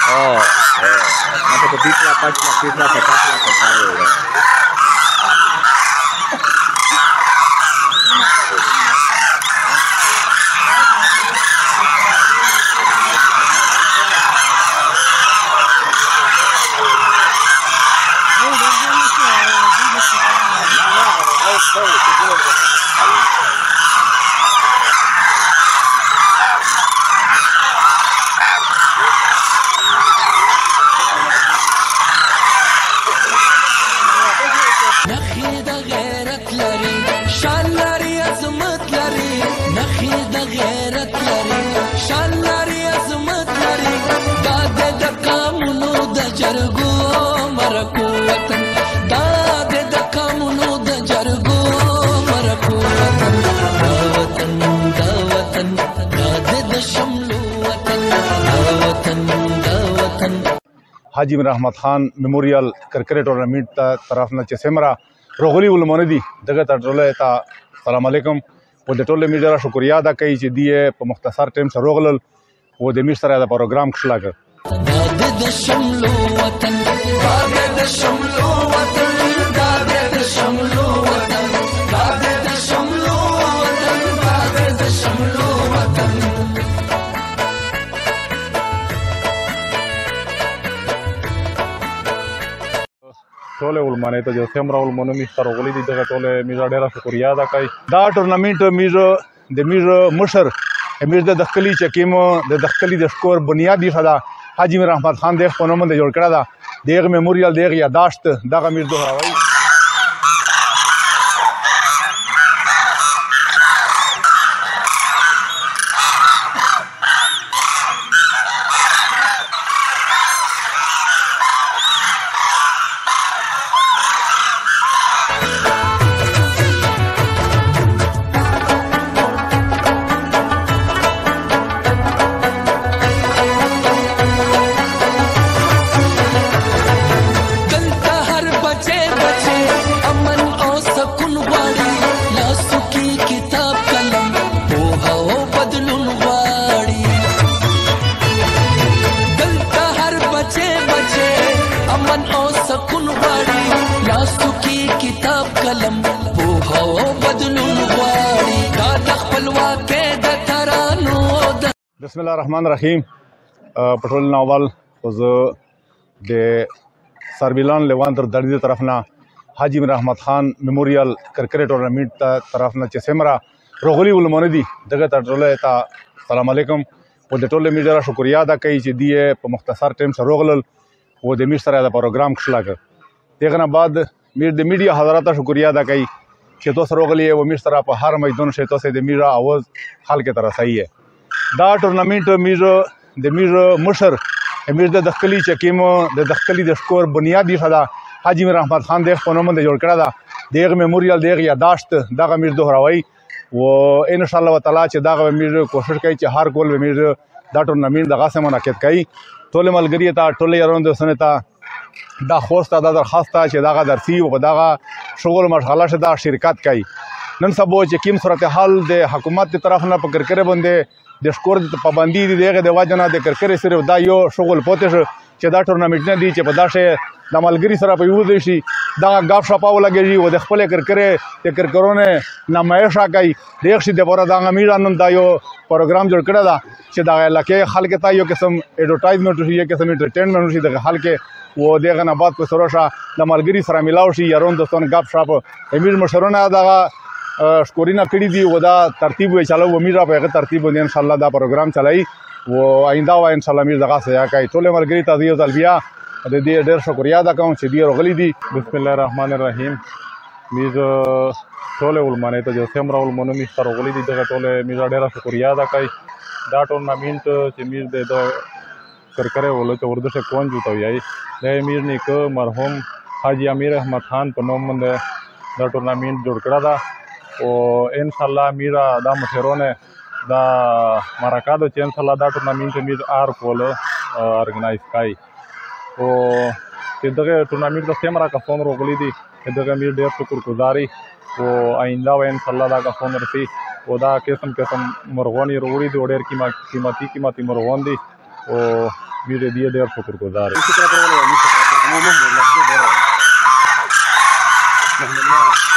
Oh, nanti begitu apa kita sekarang kembali. حاجی امیر احمد خان میموریال کرکټ ټورنمنت ته طرف نه چې سمرا رغلی ولمنه دي دغه ټوله ته السلام علیکم و د ټوله میډیا شکریا ادا کوي چې دی په مختصر ټیم سره رغلل و د میر سره د پروګرام خلاګ ټوله ولمنه ته چې سمرا ولمنه می سره رغلی دي دغه ټوله میډیا ډیره شکریا ادا کوي دا ټورنمنت میر مشر امیر د دخلی چکیم د دخلی د سکور بنیادی صدا حاجی امیر احمد خان د خپل نوم د جوړ کړه دا دغه میموریال دغه یاداشت دغه میر دوهراوی بسم الله الرحمن الرحیم پټرول ناول خو د سربیلان لیوان تر دړدي طرف نه حاجی امیر احمد خان میموریال کرکټ ټورنمنت ته طرف نه چې سمرا رغلی ولمنه دي دغه ټوله ته السلام علیکم و د ټوله میډیا شکریا ادا کوي چې دی په مختصر ټیم سره رغلل و د میر سره د پروګرام خلاګ دغه نه بعد میر د میډیا حضرات شکریا ادا کوي چې تاسو رغلی و میر سره په هر میدان شې تاسو د میډیا आवाज خلک ته رسایي دا ټورنمنت میر مشر امیر د دخلی چکیم د دخلی د سکور بنیادی صدا حاجی امیر احمد خان د خپل نوم د جوړ کړه دا دغه میموریال دغه یاداشت دغه میر دوهراوی و ان شاء الله تعالی چې دغه میر کوشش کوي چې هر کول میر دا ټورنمنت دغه سم منعقد کوي ټول ملګری ته ټول یارون د سنتا دا خوسته دا درخواسته چې دغه درسي او دغه شغل مشغله شه دا شرکت کوي نن سبا چې کیم صورتحال د حکومت طرف نه په کرکره باندې د سکور د پابندي دی دغه د واجنه د کرکره صرف دا یو شغل پوتې شو چې دا ټورنمنت نه دی چې په داشه د ملګری سره په یو شي دا غاف شپاو لګي او د خپل کرکره د کرکرونه نمایش راکای دغه شي د پوره دا غمیرانم دا یو پروګرام جوړ کړی دا چې دا علاقې خلک ته یو قسم اډورټایزمنت شي یو قسم انټرټینمنت شي د خلک و دغه نه بعد په سروشه د ملګری سره ملاو شي یارون دوستان غاف شپ امیر مشرونه دغه شکورینه کړی دی و دا ترتیب وی چالو و میرا په ترتیب باندې ان شاء الله دا پروګرام چلای و آینده و ان شاء الله میر دغه سیا کوي ټول ملګری ته دی زلبیا د دې ډېر شکریا ادا کوم چې دی رغلی دي بسم الله الرحمن الرحیم میر ټول ولمنه ته جو سمرا ولمنه می سره رغلی دي دغه ټول میر ډېر شکریا ادا کوي دا ټورنمنت چې میر د کرکره ولته ورده کون جوړ وي د میر نیک مرحوم حاجی امیر احمد خان په نوم باندې دا ټورنمنت جوړ کړی دا او ان شاء الله میرا دا مشرونه دا مراکادو چې ان شاء الله دا ټورنمنت میر آر کول ارګنایز کای او چې دغه ټورنمنت د سیمرا کا فون روغلی دي دغه میر ډیر شکر گزاري او آینده و ان شاء الله دا کا فون رسي او دا قسم مرغونی روړي دي ډیر قیمتي مرغون دي او मेरे दिए देर शुक्रगुजार شکر پر ولې نه شکر کوم محمد الله